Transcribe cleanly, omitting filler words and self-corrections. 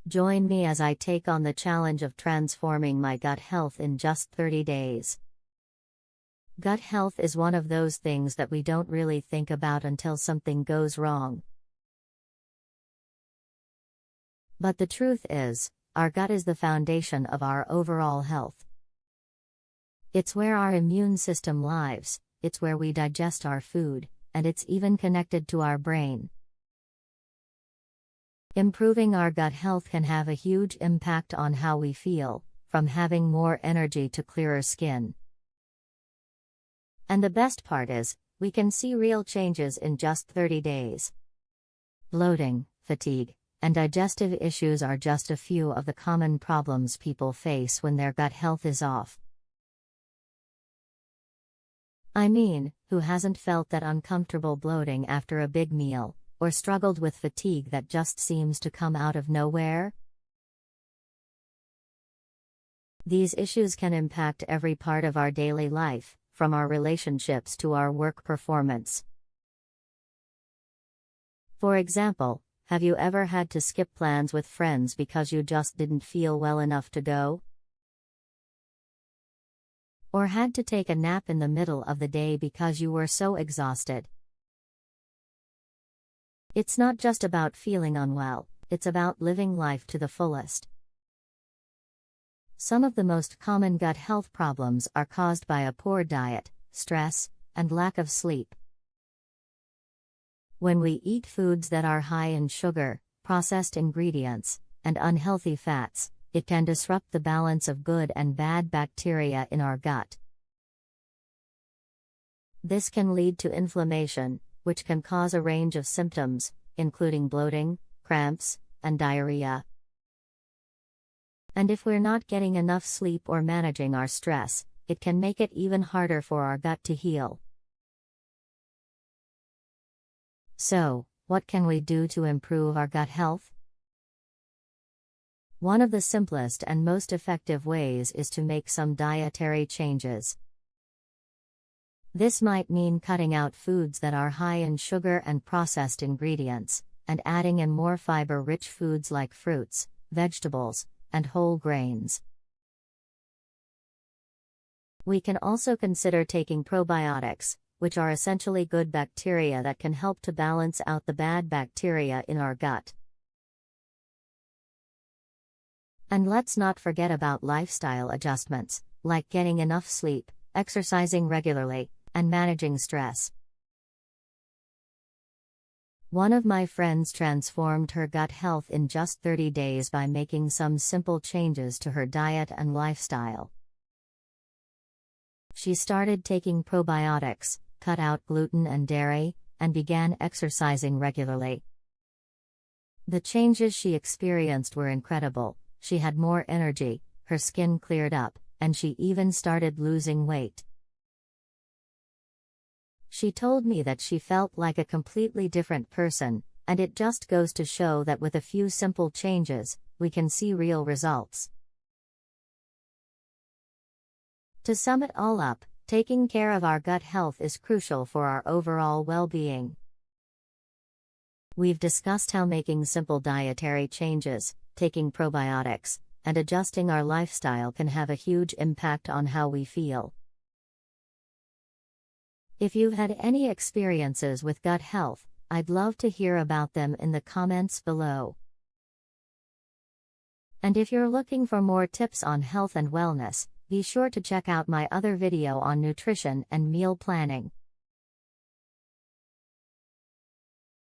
Join me as I take on the challenge of transforming my gut health in just 30 days. Gut health is one of those things that we don't really think about until something goes wrong. But the truth is, our gut is the foundation of our overall health. It's where our immune system lives, it's where we digest our food, and it's even connected to our brain. Improving our gut health can have a huge impact on how we feel, from having more energy to clearer skin. And the best part is, we can see real changes in just 30 days. Bloating, fatigue, and digestive issues are just a few of the common problems people face when their gut health is off. I mean, who hasn't felt that uncomfortable bloating after a big meal, or struggled with fatigue that just seems to come out of nowhere? These issues can impact every part of our daily life, from our relationships to our work performance. For example, have you ever had to skip plans with friends because you just didn't feel well enough to go? Or had to take a nap in the middle of the day because you were so exhausted? It's not just about feeling unwell, it's about living life to the fullest. Some of the most common gut health problems are caused by a poor diet, stress, and lack of sleep. When we eat foods that are high in sugar, processed ingredients, and unhealthy fats, it can disrupt the balance of good and bad bacteria in our gut. This can lead to inflammation, which can cause a range of symptoms, including bloating, cramps, and diarrhea. And if we're not getting enough sleep or managing our stress, it can make it even harder for our gut to heal. So, what can we do to improve our gut health? One of the simplest and most effective ways is to make some dietary changes. This might mean cutting out foods that are high in sugar and processed ingredients, and adding in more fiber-rich foods like fruits, vegetables, and whole grains. We can also consider taking probiotics, which are essentially good bacteria that can help to balance out the bad bacteria in our gut. And let's not forget about lifestyle adjustments, like getting enough sleep, exercising regularly, and managing stress. One of my friends transformed her gut health in just 30 days by making some simple changes to her diet and lifestyle. She started taking probiotics, cut out gluten and dairy, and began exercising regularly. The changes she experienced were incredible. She had more energy, her skin cleared up, and she even started losing weight. She told me that she felt like a completely different person, and it just goes to show that with a few simple changes, we can see real results. To sum it all up, taking care of our gut health is crucial for our overall well-being. We've discussed how making simple dietary changes, taking probiotics, and adjusting our lifestyle can have a huge impact on how we feel. If you've had any experiences with gut health, I'd love to hear about them in the comments below. And if you're looking for more tips on health and wellness, be sure to check out my other video on nutrition and meal planning.